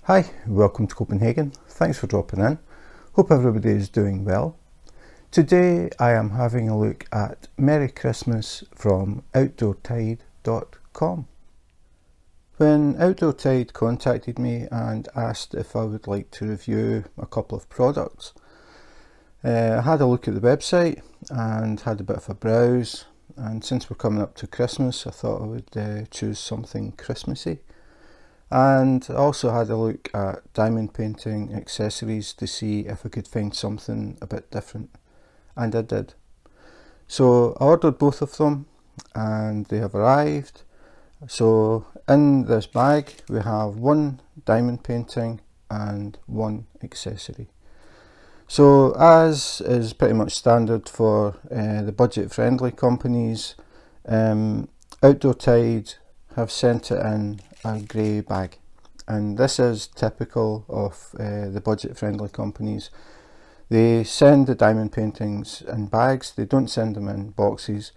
Hi, welcome to Copenhagen. Thanks for dropping in. Hope everybody is doing well. Today I am having a look at Merry Christmas from Outdoortide.com. When Outdoortide contacted me and asked if I would like to review a couple of products, I had a look at the website and had a bit of a browse, and since we're coming up to Christmas I thought I would choose something Christmassy. And I also had a look at diamond painting accessories to see if I could find something a bit different, and I did. So I ordered both of them and they have arrived. So in this bag we have one diamond painting and one accessory. So as is pretty much standard for the budget friendly companies, Outdoortide have sent it in a grey bag, and this is typical of the budget friendly companies. They send the diamond paintings in bags, they don't send them in boxes,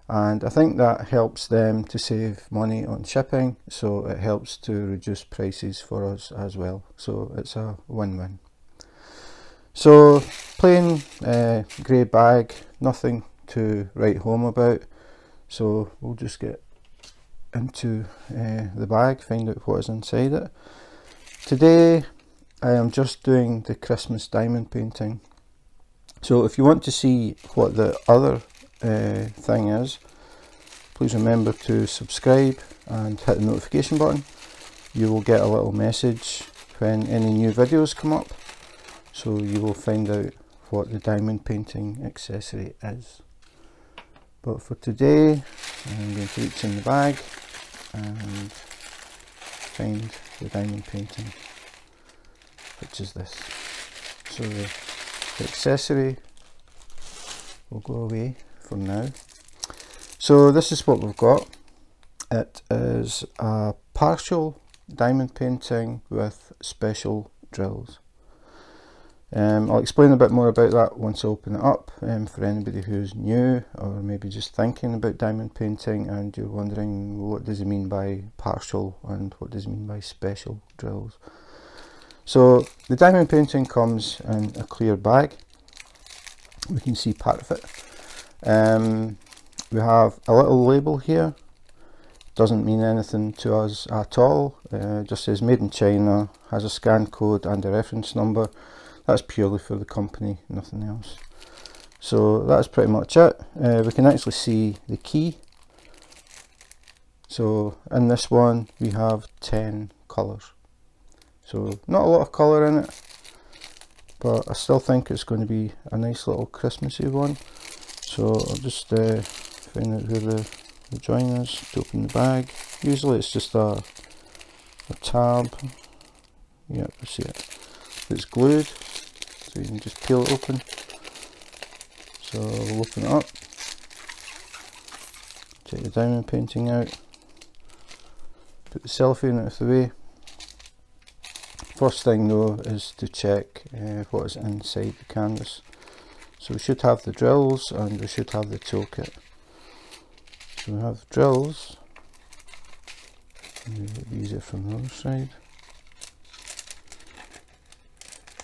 and I think that helps them to save money on shipping, so it helps to reduce prices for us as well, so it's a win-win. So plain grey bag, nothing to write home about, so we'll just get into the bag, find out what is inside it. Today I am just doing the Christmas diamond painting, so if you want to see what the other thing is, please remember to subscribe and hit the notification button. You will get a little message when any new videos come up, so you will find out what the diamond painting accessory is. But for today I'm going to reach in the bag and find the diamond painting, which is this. So the accessory will go away for now. So this is what we've got. It is a partial diamond painting with special drills. I'll explain a bit more about that once I open it up, for anybody who's new or maybe just thinking about diamond painting and you're wondering what does it mean by partial and what does it mean by special drills. So the diamond painting comes in a clear bag. We can see part of it. We have a little label here. Doesn't mean anything to us at all. Just says made in China, has a scan code and a reference number. That's purely for the company, nothing else. So that's pretty much it. We can actually see the key. So in this one we have 10 colours. So not a lot of colour in it, but I still think it's going to be a nice little Christmassy one. So I'll just find out where the join is to open the bag. Usually it's just a tab. Yep, I see it. It's glued, so you can just peel it open. So we'll open it up, take the diamond painting out, put the cellophane out of the way. First thing though is to check what is inside the canvas. So we should have the drills and we should have the toolkit. So we have drills, maybe a bit easier from the other side.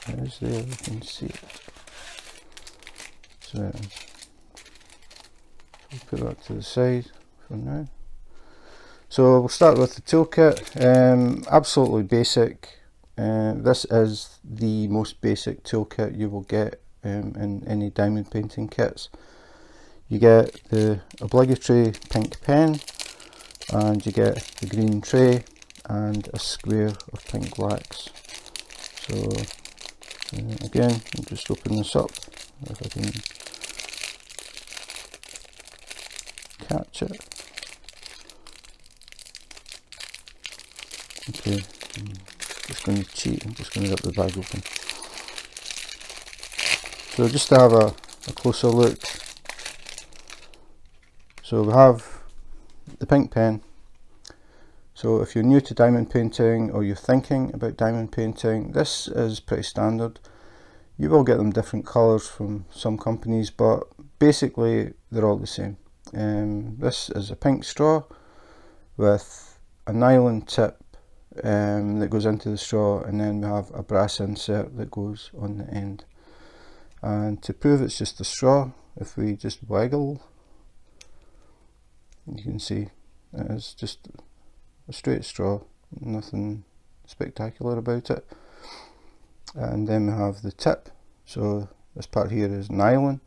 It is there, we can see it. So it is. We'll put that to the side for now. So we'll start with the toolkit. Absolutely basic. This is the most basic toolkit you will get in any diamond painting kits. You get the obligatory pink pen, and you get the green tray and a square of pink wax. So again, I'll just open this up if I can catch it. Okay, I'm just going to cheat, I'm just going to rip the bag open. So just to have a closer look, so we have the pink pen. So if you're new to diamond painting or you're thinking about diamond painting, this is pretty standard. You will get them different colours from some companies, but basically they're all the same. This is a pink straw with a nylon tip that goes into the straw, and then we have a brass insert that goes on the end. And to prove it's just a straw, if we just wiggle, you can see it's just a straight straw, nothing spectacular about it. And then we have the tip, so this part here is nylon,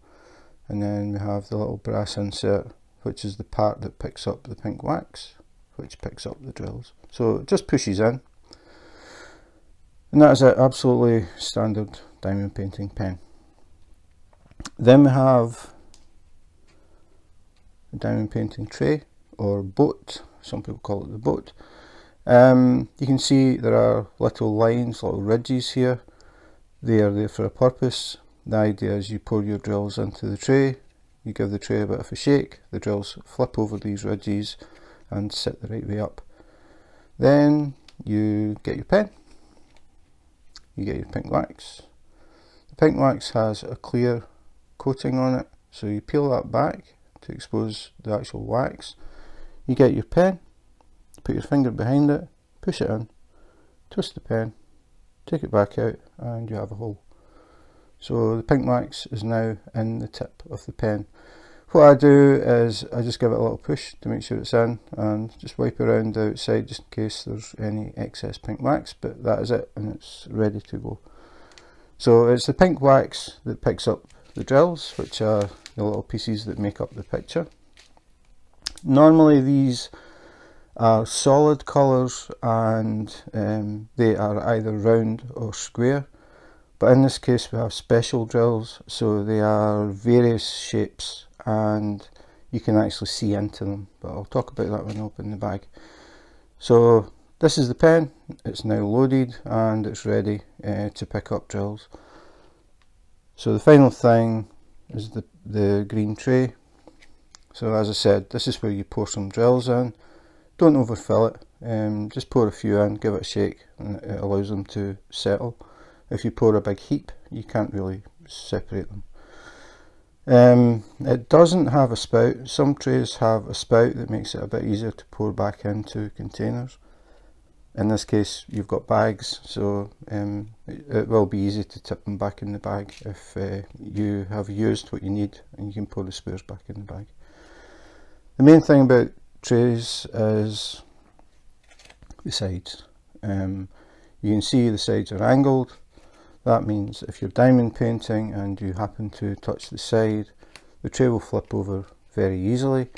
and then we have the little brass insert, which is the part that picks up the pink wax, which picks up the drills. So it just pushes in, and that is it. Absolutely standard diamond painting pen. Then we have a diamond painting tray, or boat, some people call it the boat. You can see there are little lines, little ridges here. They are there for a purpose. The idea is you pour your drills into the tray, you give the tray a bit of a shake, the drills flip over these ridges and sit the right way up. Then you get your pen, you get your pink wax. The pink wax has a clear coating on it, so you peel that back to expose the actual wax. You get your pen, put your finger behind it, push it in, twist the pen, take it back out, and you have a hole. So the pink wax is now in the tip of the pen. What I do is I just give it a little push to make sure it's in, and just wipe around the outside just in case there's any excess pink wax, but that is it, and it's ready to go. So it's the pink wax that picks up the drills, which are the little pieces that make up the picture. Normally these are solid colours, and they are either round or square, but in this case we have special drills, so they are various shapes and you can actually see into them, but I'll talk about that when I open the bag. So this is the pen, it's now loaded and it's ready to pick up drills. So the final thing is the green tray. So as I said, this is where you pour some drills in. Don't overfill it, just pour a few in, give it a shake, and it allows them to settle. If you pour a big heap, you can't really separate them. It doesn't have a spout. Some trays have a spout that makes it a bit easier to pour back into containers. In this case you've got bags, so it will be easy to tip them back in the bag if you have used what you need, and you can pour the spares back in the bag. The main thing about trays is the sides. You can see the sides are angled. That means if you're diamond painting and you happen to touch the side, the tray will flip over very easily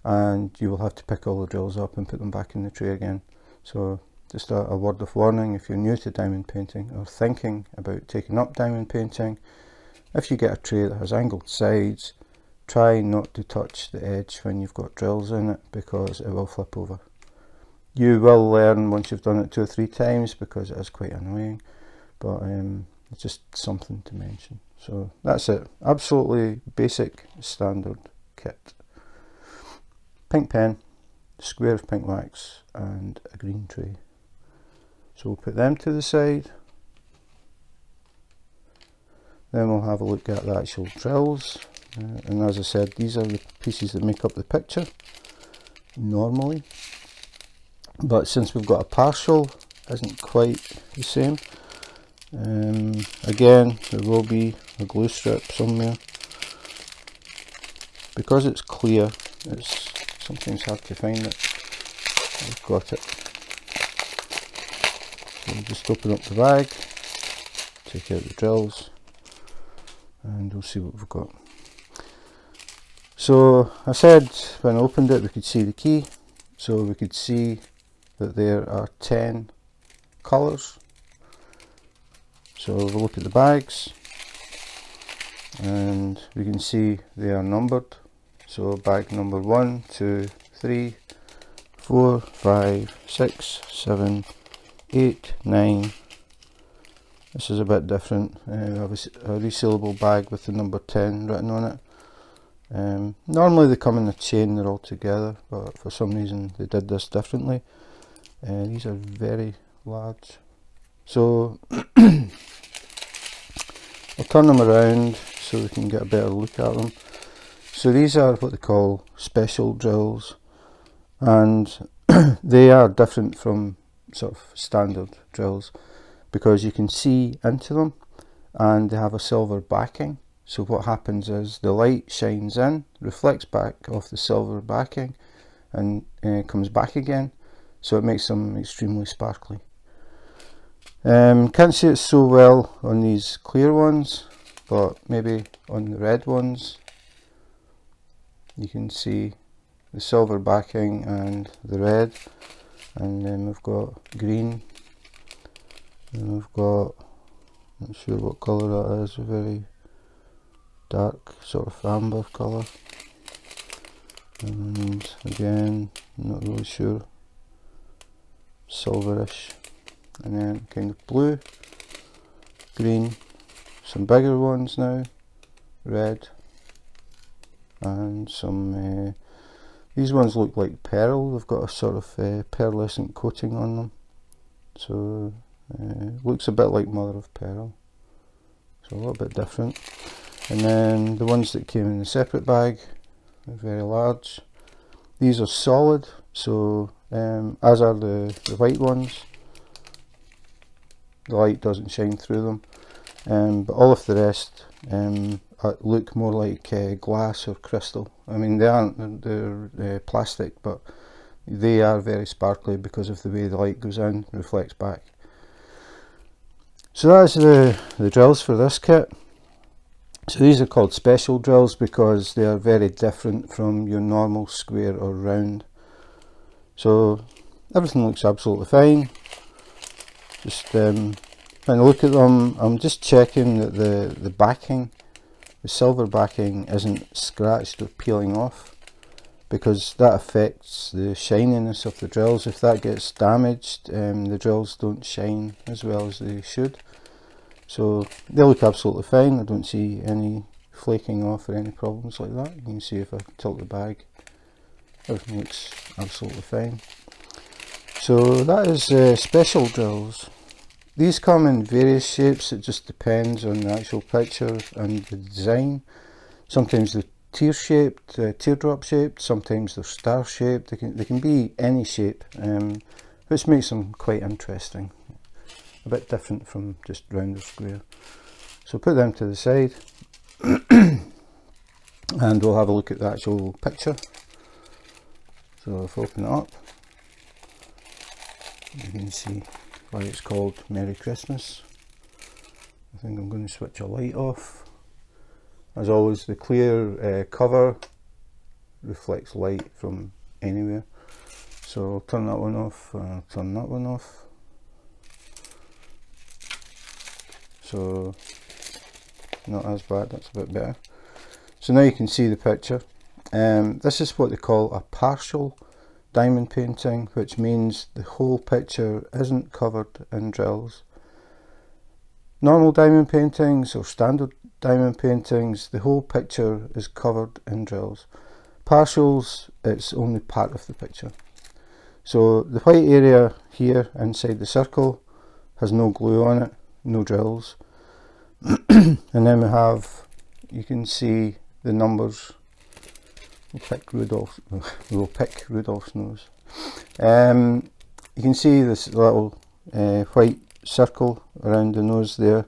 and you will have to pick all the drills up and put them back in the tray again. So just a word of warning if you're new to diamond painting or thinking about taking up diamond painting, if you get a tray that has angled sides, try not to touch the edge when you've got drills in it, because it will flip over. You will learn once you've done it 2 or 3 times, because it is quite annoying, but it's just something to mention. So that's it, absolutely basic standard kit. Pink pen, square of pink wax and a green tray. So we'll put them to the side. Then we'll have a look at the actual drills. And as I said, these are the pieces that make up the picture normally, but since we've got a partial, isn't quite the same. Again, there will be a glue strip somewhere. Because it's clear, it's sometimes hard to find it. I've got it. So we'll just open up the bag, take out the drills, and we'll see what we've got. So I said when I opened it we could see the key, so we could see that there are 10 colours. So we'll look at the bags and we can see they are numbered. So bag number 1, 2, 3, 4, 5, 6, 7, 8, 9. This is a bit different. We have a resealable bag with the number 10 written on it. Normally they come in a chain, they're all together, but for some reason they did this differently. These are very large. So I'll turn them around so we can get a better look at them. So these are what they call special drills, and they are different from sort of standard drills, because you can see into them and they have a silver backing. So what happens is the light shines in, reflects back off the silver backing, and comes back again, so it makes them extremely sparkly. Can't see it so well on these clear ones, but maybe on the red ones you can see the silver backing and the red, and then we've got green, and we've got, not sure what colour that is, a very dark sort of amber colour, and again not really sure, silverish, and then kind of blue, green, some bigger ones now, red, and some these ones look like pearl. They've got a sort of pearlescent coating on them, so looks a bit like mother of pearl, so a little bit different. And then the ones that came in the separate bag are very large. These are solid, so as are the white ones. The light doesn't shine through them, but all of the rest look more like glass or crystal. I mean, they aren't, they're plastic, but they are very sparkly because of the way the light goes in, reflects back. So that's the drills for this kit. So these are called special drills because they are very different from your normal square or round. So everything looks absolutely fine. Just when I look at them, I'm just checking that the backing, the silver backing, isn't scratched or peeling off, because that affects the shininess of the drills. If that gets damaged, the drills don't shine as well as they should. So they look absolutely fine. I don't see any flaking off or any problems like that. You can see if I tilt the bag, everything looks absolutely fine. So that is special drills. These come in various shapes, it just depends on the actual picture and the design. Sometimes they're tear-shaped, teardrop shaped, sometimes they're star shaped. They can be any shape, which makes them quite interesting. A bit different from just round or square. So put them to the side and we'll have a look at the actual picture. So if I open it up, you can see why it's called Merry Christmas. I think I'm going to switch a light off. As always, the clear cover reflects light from anywhere. So I'll turn that one off, turn that one off. So not as bad, that's a bit better. So now you can see the picture. This is what they call a partial diamond painting, which means the whole picture isn't covered in drills. Normal diamond paintings or standard diamond paintings, the whole picture is covered in drills. Partials, it's only part of the picture. So the white area here inside the circle has no glue on it, no drills. And then we have, you can see the numbers. We'll pick Rudolph's nose. You can see this little white circle around the nose there.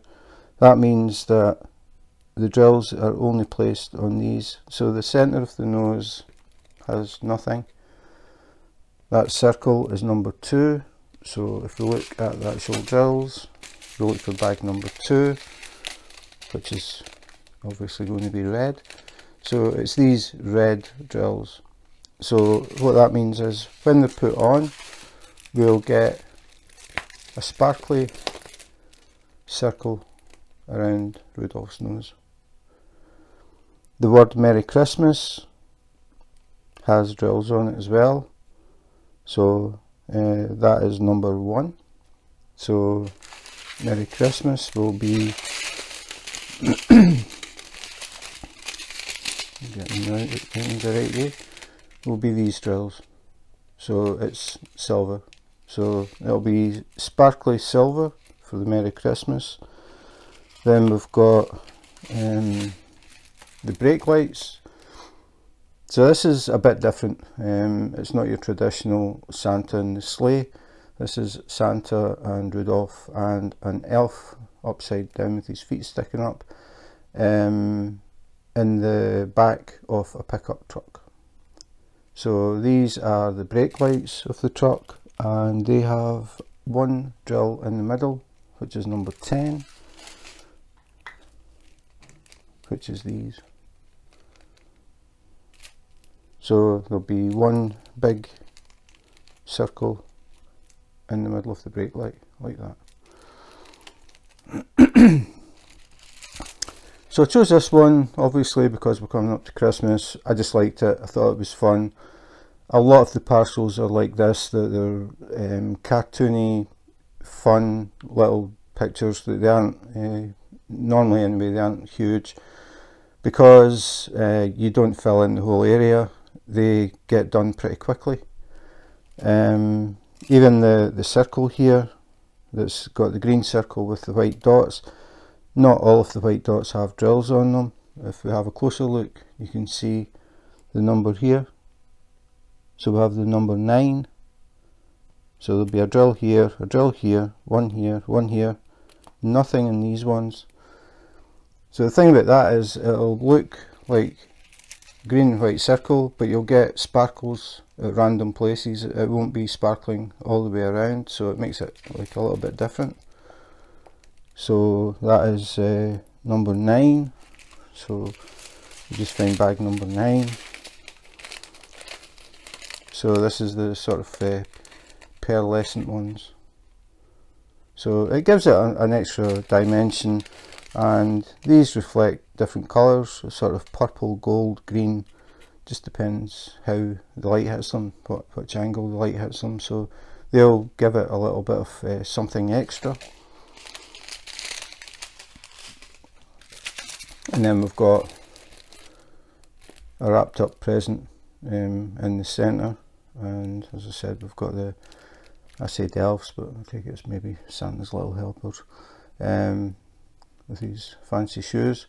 That means that the drills are only placed on these. So the centre of the nose has nothing. That circle is number 2. So if we look at the actual drills, we look for bag number 2, which is obviously going to be red. So it's these red drills. So what that means is when they're put on, we'll get a sparkly circle around Rudolph's nose. The word Merry Christmas has drills on it as well. So that is number 1. So Merry Christmas will be getting the right way, will be these drills. So it's silver, so it'll be sparkly silver for the Merry Christmas. Then we've got the brake lights. So this is a bit different. It's not your traditional Santa and the sleigh. This is Santa and Rudolph and an elf upside down with his feet sticking up in the back of a pickup truck. So these are the brake lights of the truck, and they have one drill in the middle, which is number 10, which is these. So there'll be one big circle in the middle of the brake light, like that. So I chose this one obviously because we're coming up to Christmas. I just liked it, I thought it was fun. A lot of the parcels are like this, that they're cartoony, fun little pictures. That they aren't, normally anyway, they aren't huge. Because you don't fill in the whole area, they get done pretty quickly. Even the circle here, that's got the green circle with the white dots, not all of the white dots have drills on them. If we have a closer look, you can see the number here. So we have the number 9. So there'll be a drill here, one here, one here, nothing in these ones. So the thing about that is it'll look like green and white circle, but you'll get sparkles at random places. It won't be sparkling all the way around, so it makes it like a little bit different. So that is number 9. So you just find bag number 9. So this is the sort of pearlescent ones. So it gives it an extra dimension, and these reflect different colours, sort of purple, gold, green, just depends how the light hits them, which angle the light hits them, so they'll give it a little bit of something extra. And then we've got a wrapped up present in the centre, and as I said, we've got I said elves, but I think it's maybe Santa's little helpers, with his fancy shoes.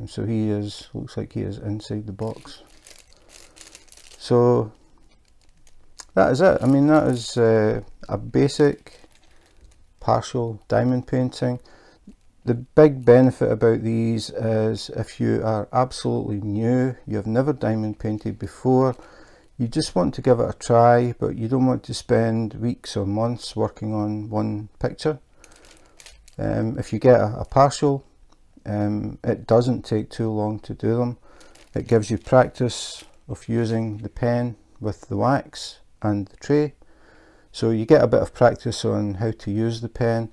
So he looks like he is inside the box. So that is it. I mean, that is a basic partial diamond painting. The big benefit about these is if you are absolutely new, you have never diamond painted before, you just want to give it a try, but you don't want to spend weeks or months working on one picture. If you get a partial, it doesn't take too long to do them. It gives you practice of using the pen with the wax and the tray, so you get a bit of practice on how to use the pen.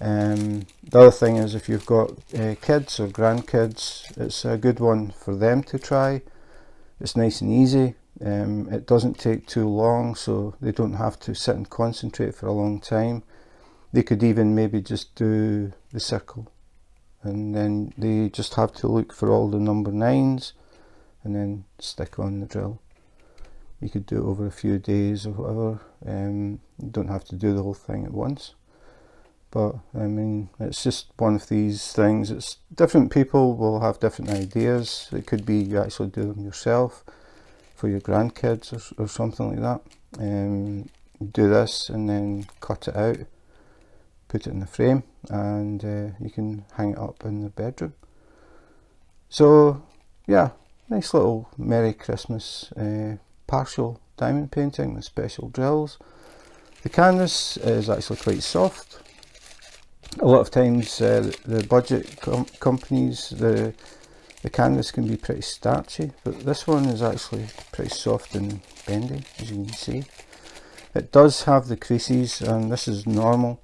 The other thing is, if you've got kids or grandkids, it's a good one for them to try. It's nice and easy. It doesn't take too long, so they don't have to sit and concentrate for a long time. They could even maybe just do the circle, and then they just have to look for all the number 9s and then stick on the drill. You could do it over a few days or whatever. You don't have to do the whole thing at once. But I mean, it's just one of these things. It's different people will have different ideas. It could be you actually do them yourself for your grandkids or something like that. Do this and then cut it out, put it in the frame, and you can hang it up in the bedroom. So yeah, nice little Merry Christmas partial diamond painting with special drills. The canvas is actually quite soft. A lot of times the budget companies, the canvas can be pretty starchy, but this one is actually pretty soft and bendy, as you can see. It does have the creases, and this is normal.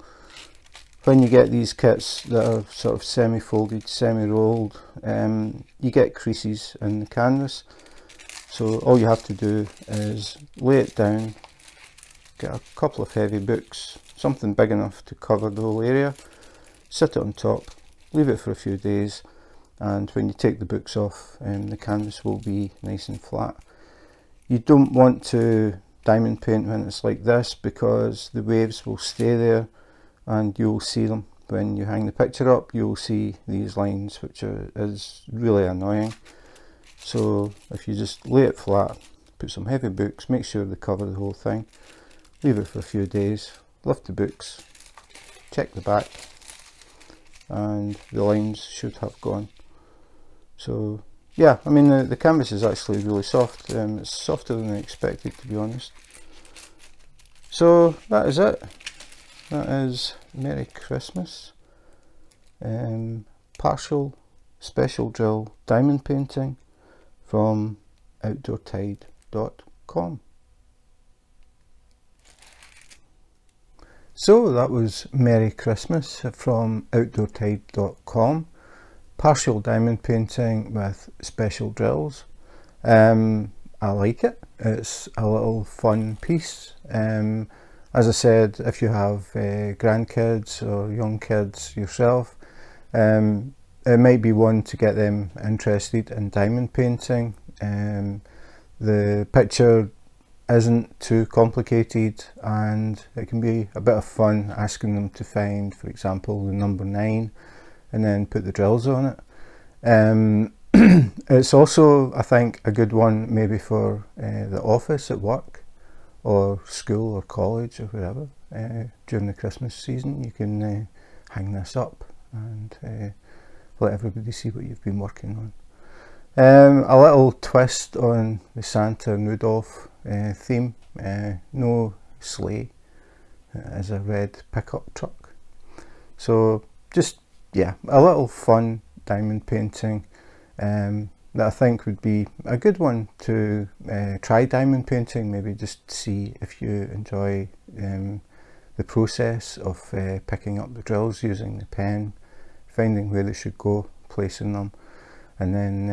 When you get these kits that are sort of semi-folded, semi-rolled, you get creases in the canvas. So all you have to do is lay it down, get a couple of heavy books, something big enough to cover the whole area, sit it on top, leave it for a few days, and when you take the books off, the canvas will be nice and flat. You don't want to diamond paint when it's like this, because the waves will stay there and you'll see them. When you hang the picture up, you'll see these lines, which is really annoying. So if you just lay it flat, put some heavy books, make sure they cover the whole thing, leave it for a few days, lift the books, check the back, and the lines should have gone. So yeah, I mean the canvas is actually really soft. It's softer than I expected, to be honest. So that is it. That is Merry Christmas. Partial special drill diamond painting from Outdoortide.com. So that was Merry Christmas from Outdoortide.com. Partial diamond painting with special drills. I like it. It's a little fun piece. As I said, if you have grandkids or young kids yourself, it might be one to get them interested in diamond painting. The picture isn't too complicated, and it can be a bit of fun asking them to find, for example, the number 9 and then put the drills on it. It's also, I think, a good one maybe for the office at work or school or college or wherever. During the Christmas season you can hang this up and let everybody see what you've been working on. A little twist on the Santa and Rudolph theme. No sleigh, as a red pickup truck. So just, yeah, a little fun diamond painting that I think would be a good one to try diamond painting. Maybe just see if you enjoy the process of picking up the drills, using the pen, finding where they should go, placing them, and then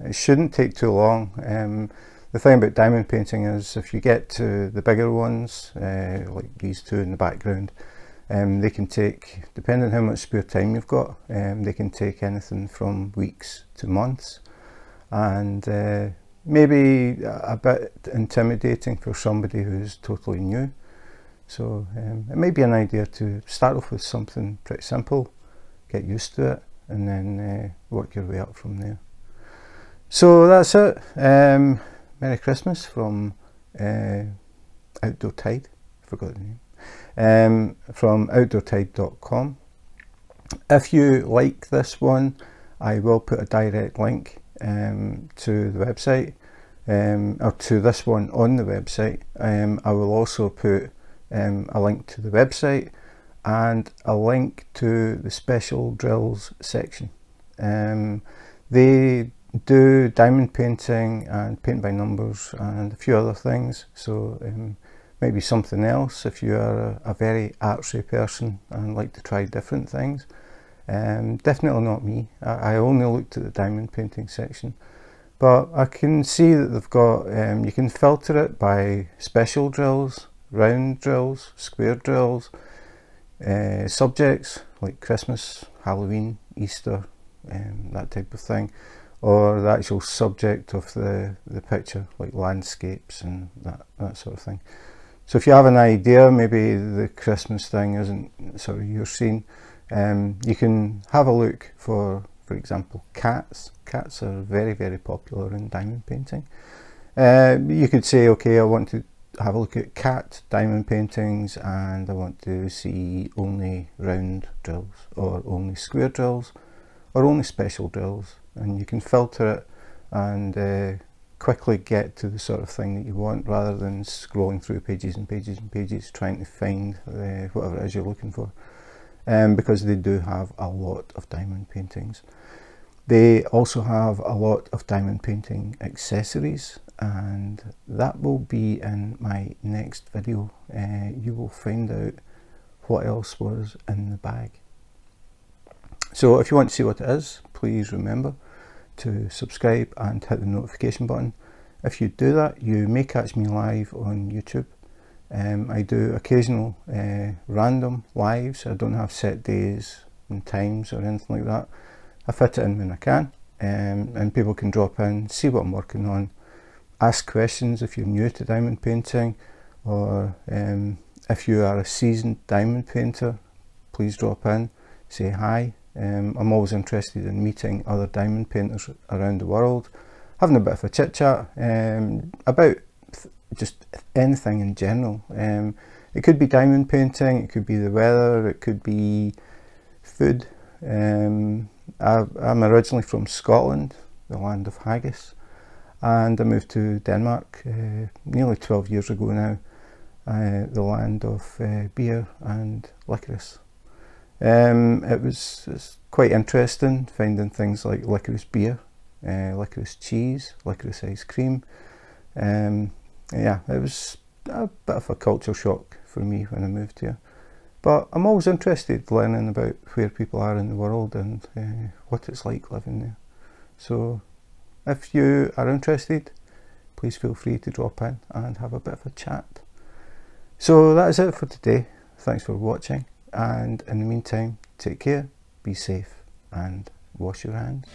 it shouldn't take too long. The thing about diamond painting is if you get to the bigger ones, like these two in the background, they can take, depending on how much spare time you've got, they can take anything from weeks to months, and maybe a bit intimidating for somebody who's totally new. So it may be an idea to start off with something pretty simple, get used to it, and then work your way up from there. So that's it. Merry Christmas from Outdoortide. I forgot the name. From Outdoortide.com. If you like this one, I will put a direct link to the website, or to this one on the website. I will also put a link to the website and a link to the special drills section. They do diamond painting and paint by numbers and a few other things, so maybe something else if you are a very artsy person and like to try different things. Definitely not me. I only looked at the diamond painting section, but I can see that they've got, you can filter it by special drills, round drills, square drills, subjects like Christmas, Halloween, Easter, that type of thing, or the actual subject of the picture, like landscapes and that sort of thing. So if you have an idea, maybe the Christmas thing isn't sort of your scene, you can have a look for example, cats. Cats are very, very popular in diamond painting. You could say, okay, I want to have a look at cat diamond paintings and I want to see only round drills or only square drills or only special drills, and you can filter it and quickly get to the sort of thing that you want, rather than scrolling through pages and pages and pages trying to find whatever it is you're looking for, because they do have a lot of diamond paintings. They also have a lot of diamond painting accessories, and that will be in my next video. You will find out what else was in the bag. So if you want to see what it is, please remember to subscribe and hit the notification button. If you do that, you may catch me live on YouTube. I do occasional random lives. I don't have set days and times or anything like that. I fit it in when I can, and people can drop in, see what I'm working on, ask questions if you're new to diamond painting, or if you are a seasoned diamond painter, please drop in, say hi. I'm always interested in meeting other diamond painters around the world, having a bit of a chit chat about just anything in general. It could be diamond painting, it could be the weather, it could be food. I'm originally from Scotland, the land of haggis, and I moved to Denmark nearly 12 years ago now, the land of beer and licorice. It's quite interesting finding things like licorice beer, licorice cheese, licorice ice cream. Yeah, it was a bit of a culture shock for me when I moved here. But I'm always interested learning about where people are in the world and what it's like living there. So if you are interested, please feel free to drop in and have a bit of a chat. So that is it for today. Thanks for watching, and in the meantime, take care, be safe, and wash your hands.